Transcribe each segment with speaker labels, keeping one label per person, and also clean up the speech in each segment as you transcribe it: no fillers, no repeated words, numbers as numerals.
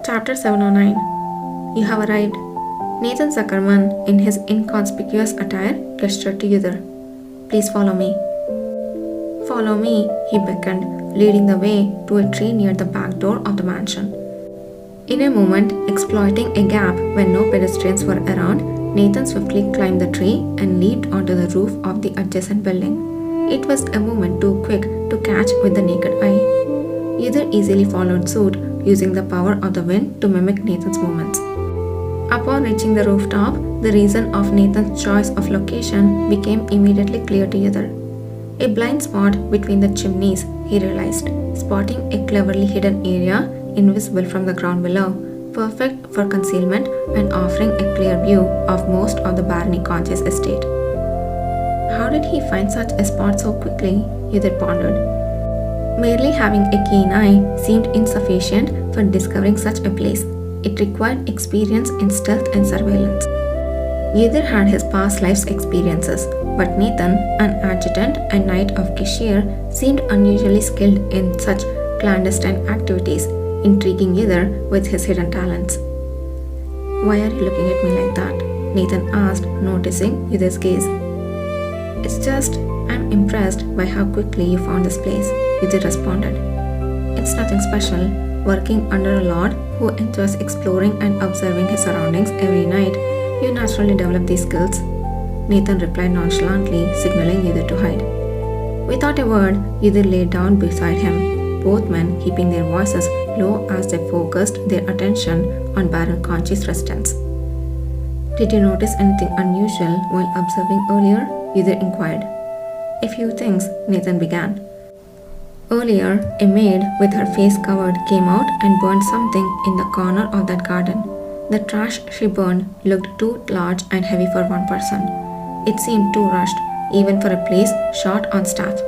Speaker 1: Chapter 709. You have arrived. Nathan Zuckerman, in his inconspicuous attire, gestured to Yudhir. Please follow me. Follow me, he beckoned, leading the way to a tree near the back door of the mansion. In a moment, exploiting a gap when no pedestrians were around, Nathan swiftly climbed the tree and leaped onto the roof of the adjacent building. It was a moment too quick to catch with the naked eye. Yudhir easily followed suit, using the power of the wind to mimic Nathan's movements. Upon reaching the rooftop, the reason of Nathan's choice of location became immediately clear to Yudhir. A blind spot between the chimneys, he realized, spotting a cleverly hidden area invisible from the ground below, perfect for concealment and offering a clear view of most of the Barony Conch's estate. How did he find such a spot so quickly? Yudhir pondered. Merely having a keen eye seemed insufficient for discovering such a place. It required experience in stealth and surveillance. Yudhir had his past life's experiences, but Nathan, an adjutant and knight of Kishir, seemed unusually skilled in such clandestine activities, intriguing Yudhir with his hidden talents. Why are you looking at me like that? Nathan asked, noticing Yudhir's gaze. It's just, I'm impressed by how quickly you found this place, Yudhir responded. It's nothing special. Working under a lord who enjoys exploring and observing his surroundings every night, you naturally develop these skills. Nathan replied nonchalantly, signaling Yudhir to hide. Without a word, Yudhir lay down beside him, both men keeping their voices low as they focused their attention on Baron Conchi's residence. Did you notice anything unusual while observing earlier? Yudhir inquired. A few things, Nathan began. Earlier, a maid with her face covered came out and burned something in the corner of that garden. The trash she burned looked too large and heavy for one person. It seemed too rushed, even for a place short on staff.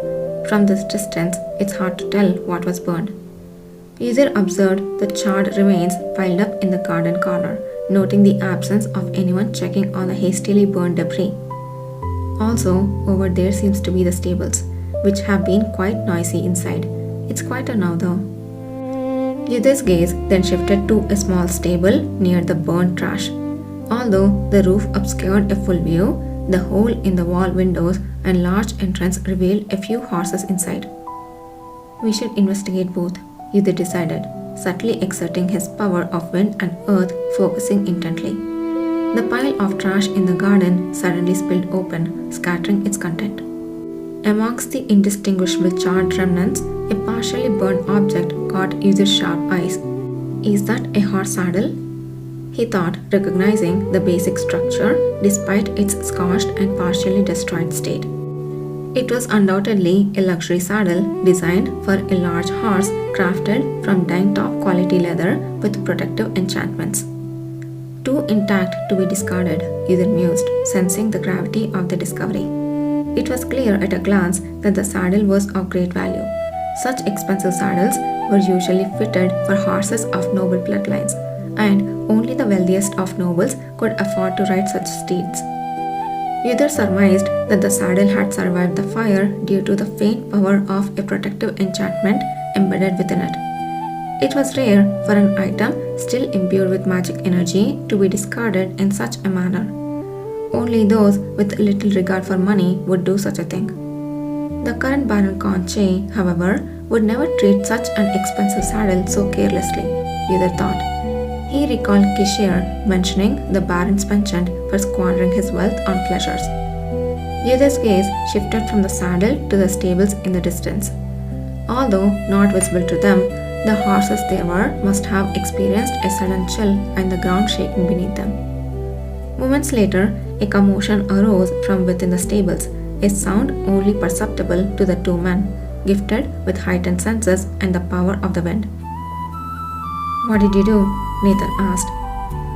Speaker 1: From this distance, it's hard to tell what was burned. Yudhir observed the charred remains piled up in the garden corner, noting the absence of anyone checking on the hastily burned debris. Also, over there seems to be the stables, which have been quite noisy inside. It's quieter now though. Yudhir's gaze then shifted to a small stable near the burned trash. Although the roof obscured a full view, the hole in the wall windows and large entrance revealed a few horses inside. We should investigate both, Yudhir decided, subtly exerting his power of wind and earth, focusing intently. The pile of trash in the garden suddenly spilled open, scattering its content. Amongst the indistinguishable charred remnants, a partially burned object caught Yudhir's sharp eyes. Is that a horse saddle? He thought, recognizing the basic structure despite its scorched and partially destroyed state. It was undoubtedly a luxury saddle designed for a large horse crafted from dang top quality leather with protective enchantments. Too intact to be discarded, Yudhir mused, sensing the gravity of the discovery. It was clear at a glance that the saddle was of great value. Such expensive saddles were usually fitted for horses of noble bloodlines, and only the wealthiest of nobles could afford to ride such steeds. Yudhir surmised that the saddle had survived the fire due to the faint power of a protective enchantment embedded within it. It was rare for an item still imbued with magic energy to be discarded in such a manner. Only those with little regard for money would do such a thing. The current Baron Conche, however, would never treat such an expensive saddle so carelessly, Yudhir thought. He recalled Kishir mentioning the Baron's penchant for squandering his wealth on pleasures. Yudhir's gaze shifted from the saddle to the stables in the distance. Although not visible to them, the horses they were must have experienced a sudden chill and the ground shaking beneath them. Moments later, a commotion arose from within the stables, a sound only perceptible to the two men, gifted with heightened senses and the power of the wind. What did you do? Nathan asked.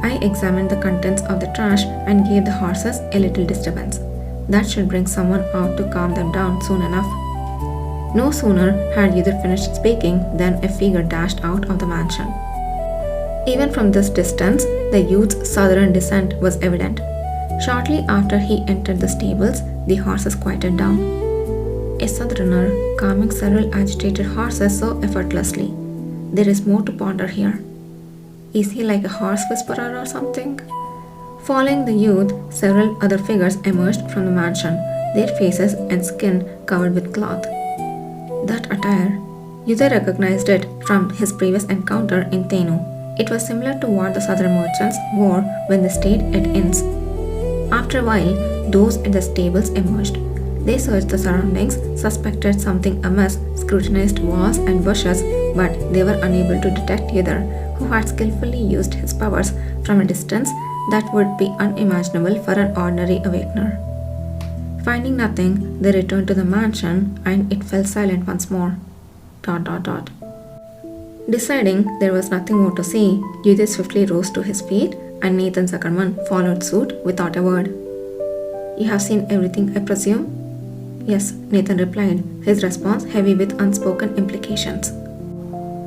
Speaker 1: I examined the contents of the trash and gave the horses a little disturbance. That should bring someone out to calm them down soon enough. No sooner had Yudhir finished speaking than a figure dashed out of the mansion. Even from this distance, the youth's southern descent was evident. Shortly after he entered the stables, the horses quieted down. A southerner, calming several agitated horses so effortlessly. There is more to ponder here. Is he like a horse whisperer or something? Following the youth, several other figures emerged from the mansion, their faces and skin covered with cloth. That attire, Yudhe recognized it from his previous encounter in Thenu. It was similar to what the southern merchants wore when they stayed at inns. After a while, those at the stables emerged. They searched the surroundings, suspected something amiss, scrutinized walls and bushes, but they were unable to detect either, who had skillfully used his powers from a distance that would be unimaginable for an ordinary awakener. Finding nothing, they returned to the mansion and it fell silent once more. ... Deciding there was nothing more to see, Yudhe swiftly rose to his feet and Nathan Zuckerman followed suit without a word. You have seen everything, I presume? Yes, Nathan replied, his response heavy with unspoken implications.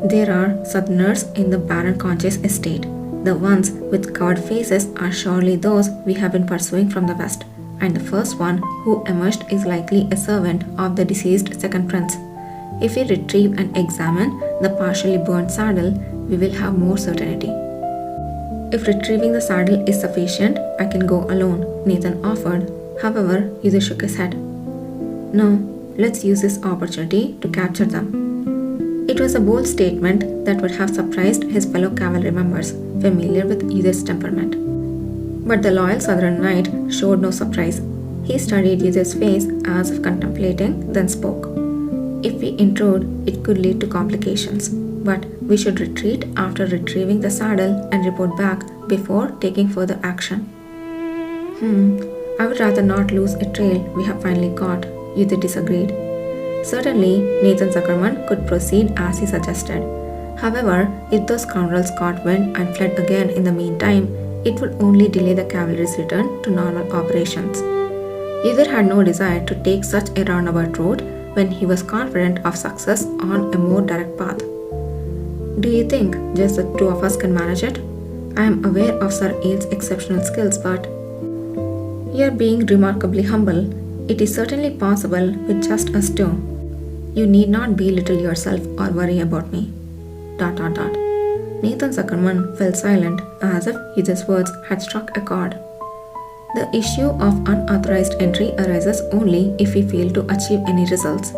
Speaker 1: There are southerners in the Baron Conche's estate. The ones with covered faces are surely those we have been pursuing from the west, and the first one who emerged is likely a servant of the deceased second prince. If we retrieve and examine the partially burnt saddle, we will have more certainty. If retrieving the saddle is sufficient, I can go alone, Nathan offered. However, Yudhe shook his head. No, let's use this opportunity to capture them. It was a bold statement that would have surprised his fellow cavalry members, familiar with Yudhe's temperament. But the loyal southern knight showed no surprise. He studied Yudhe's face as if contemplating, then spoke. If we intrude, it could lead to complications, but we should retreat after retrieving the saddle and report back before taking further action. I would rather not lose a trail we have finally caught, Yudhe disagreed. Certainly, Nathan Zuckerman could proceed as he suggested. However, if those scoundrels caught wind and fled again in the meantime, it would only delay the cavalry's return to normal operations. Yudhe had no desire to take such a roundabout route when he was confident of success on a more direct path. Do you think just the two of us can manage it? I am aware of Sir Aile's exceptional skills, but you are being remarkably humble. It is certainly possible with just us two. You need not belittle yourself or worry about me. ... Nathan Zuckerman fell silent as if Yudhe's words had struck a chord. The issue of unauthorized entry arises only if we fail to achieve any results.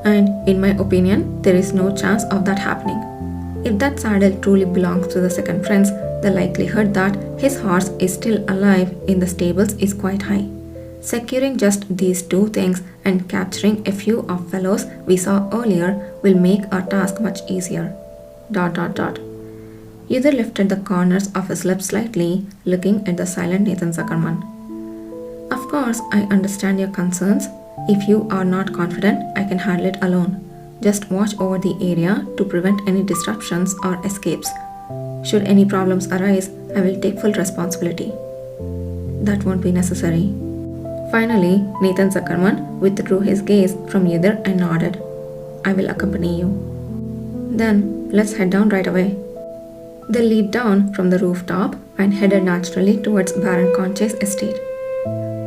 Speaker 1: And in my opinion, there is no chance of that happening. If that saddle truly belongs to the second prince, the likelihood that his horse is still alive in the stables is quite high. Securing just these two things and capturing a few of fellows we saw earlier will make our task much easier. ... Yudhe lifted the corners of his lips slightly, looking at the silent Nathan Zuckerman. Of course, I understand your concerns. If you are not confident, I can handle it alone. Just watch over the area to prevent any disruptions or escapes. Should any problems arise, I will take full responsibility. That won't be necessary. Finally, Nathan Zuckerman withdrew his gaze from Yudhe and nodded. I will accompany you. Then, let's head down right away. They leaped down from the rooftop and headed naturally towards Baron Conche's estate.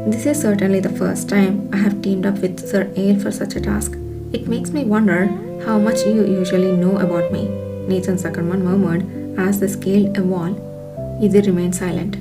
Speaker 1: This is certainly the first time I have teamed up with Sir Aile for such a task. It makes me wonder how much you usually know about me, Nathan Zuckerman murmured as they scaled a wall. Yudhe remained silent.